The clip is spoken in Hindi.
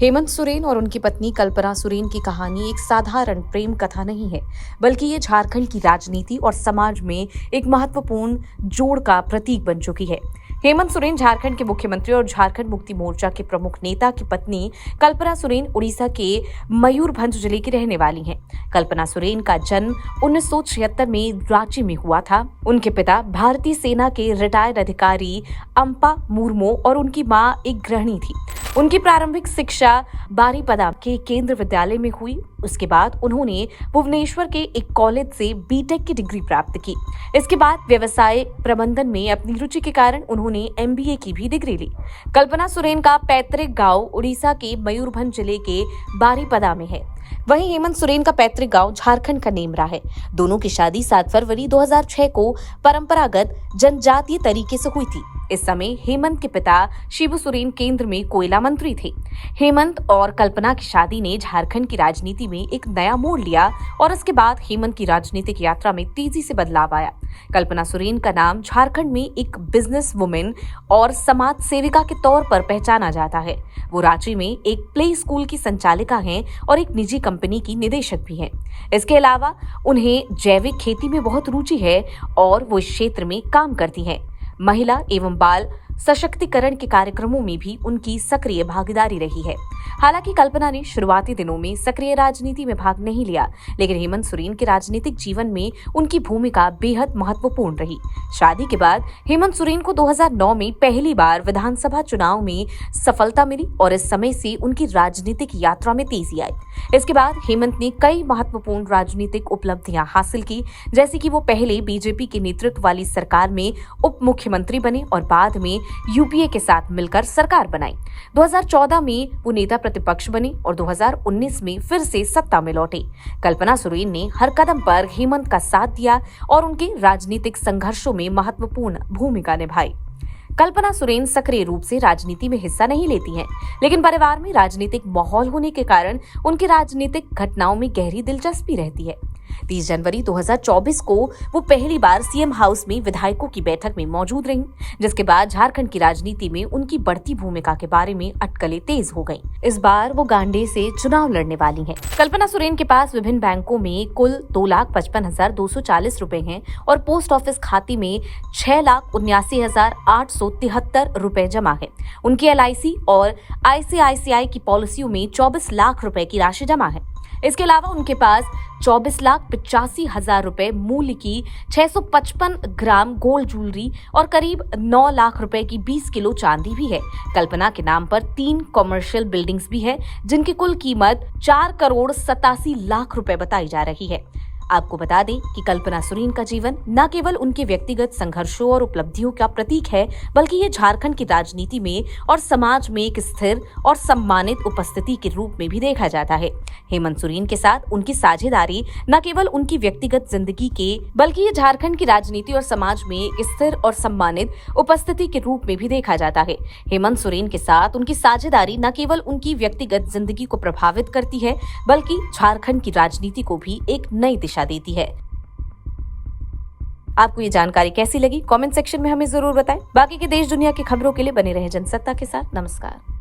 हेमंत सोरेन और उनकी पत्नी कल्पना सोरेन की कहानी एक साधारण प्रेम कथा नहीं है, बल्कि ये झारखंड की राजनीति और समाज में एक महत्वपूर्ण जोड़ का प्रतीक बन चुकी है। हेमंत सोरेन झारखंड के मुख्यमंत्री और झारखंड मुक्ति मोर्चा के प्रमुख नेता की पत्नी कल्पना सोरेन उड़ीसा के मयूरभंज जिले की रहने वाली हैं। कल्पना सोरेन का जन्म 1976 में रांची में हुआ था। उनके पिता भारतीय सेना के रिटायर्ड अधिकारी अम्पा मुर्मू और उनकी मां एक गृहिणी थी। उनकी प्रारंभिक शिक्षा बारीपदा के केंद्र विद्यालय में हुई। उसके बाद उन्होंने भुवनेश्वर के एक कॉलेज से बीटेक की डिग्री प्राप्त की। इसके बाद व्यवसाय प्रबंधन में अपनी रुचि के कारण उन्होंने एमबीए की भी डिग्री ली। कल्पना सोरेन का पैतृक गांव उड़ीसा के मयूरभंज जिले के बारीपदा में है। वहीं हेमंत सोरेन का पैतृक गांव झारखंड का नेमरा है। दोनों की शादी 7 फरवरी 2006 को परंपरागत जनजातीय तरीके से हुई थी। इस समय हेमंत के पिता शिबू सोरेन केंद्र में कोयला मंत्री थे। हेमंत और कल्पना की शादी ने झारखंड की राजनीति में एक नया मोड़ लिया और इसके बाद हेमंत की राजनीतिक यात्रा में तेजी से बदलाव आया। कल्पना सोरेन का नाम झारखंड में एक बिजनेस वुमेन और समाज सेविका के तौर पर पहचाना जाता है। वो रांची में एक प्ले स्कूल की संचालिका हैं और एक निजी कंपनी की निदेशक भी हैं। इसके अलावा उन्हें जैविक खेती में बहुत रुचि है और वो इस क्षेत्र में काम करती हैं। महिला एवं बाल सशक्तिकरण के कार्यक्रमों में भी उनकी सक्रिय भागीदारी रही है। हालांकि कल्पना ने शुरुआती दिनों में सक्रिय राजनीति में भाग नहीं लिया, लेकिन हेमंत सोरेन के राजनीतिक जीवन में उनकी भूमिका बेहद महत्वपूर्ण रही। शादी के बाद हेमंत सोरेन को 2009 में पहली बार विधानसभा चुनाव में सफलता मिली और इस समय से उनकी राजनीतिक यात्रा में तेजी आई। इसके बाद हेमंत ने कई महत्वपूर्ण राजनीतिक उपलब्धियां हासिल की, जैसे कि वो पहले बीजेपी के नेतृत्व वाली सरकार में उप मुख्यमंत्री बने और बाद में यूपीए के साथ मिलकर सरकार बनाई। 2014 में वो नेता प्रतिपक्ष बने और 2019 में फिर से सत्ता में लौटे। कल्पना सोरेन ने हर कदम पर हेमंत का साथ दिया और उनके राजनीतिक संघर्षों में महत्वपूर्ण भूमिका निभाई। कल्पना सोरेन सक्रिय रूप से राजनीति में हिस्सा नहीं लेती हैं, लेकिन परिवार में राजनीतिक माहौल होने के कारण उनकी राजनीतिक घटनाओं में गहरी दिलचस्पी रहती है। 30 जनवरी 2024 को वो पहली बार सीएम हाउस में विधायकों की बैठक में मौजूद रहीं, जिसके बाद झारखंड की राजनीति में उनकी बढ़ती भूमिका के बारे में अटकलें तेज हो गईं। इस बार वो गांडे से चुनाव लड़ने वाली हैं। कल्पना सोरेन के पास विभिन्न बैंकों में कुल 2,55,240 रुपए हैं और पोस्ट ऑफिस खाते में 6,79,873 रुपए जमा है। उनकी एलआईसी और आईसीआईसीआई की पॉलिसियों में 24 लाख रुपए की राशि जमा है। इसके अलावा उनके पास 24,85,000 रुपए मूल्य की 655 ग्राम गोल्ड ज्वेलरी और करीब 9 लाख रुपए की 20 किलो चांदी भी है। कल्पना के नाम पर 3 कॉमर्शियल बिल्डिंग्स भी है, जिनकी कुल कीमत 4,87,00,000 रुपए बताई जा रही है। आपको बता दें कि कल्पना सोरेन का जीवन न केवल उनके व्यक्तिगत संघर्षों और उपलब्धियों का प्रतीक है, बल्कि ये झारखंड की राजनीति में और समाज में एक स्थिर और सम्मानित उपस्थिति के रूप में भी देखा जाता है। हेमंत सोरेन के साथ उनकी साझेदारी न केवल उनकी व्यक्तिगत जिंदगी के, बल्कि ये झारखंड की राजनीति और समाज में एक स्थिर और सम्मानित उपस्थिति के रूप में भी देखा जाता है। हेमंत सोरेन के साथ उनकी साझेदारी न केवल उनकी व्यक्तिगत जिंदगी को प्रभावित करती है, बल्कि झारखंड की राजनीति को भी एक नई दिशा देती है। आपको ये जानकारी कैसी लगी? कमेंट सेक्शन में हमें जरूर बताएं। बाकी के देश दुनिया की खबरों के लिए बने रहें जनसत्ता के साथ। नमस्कार।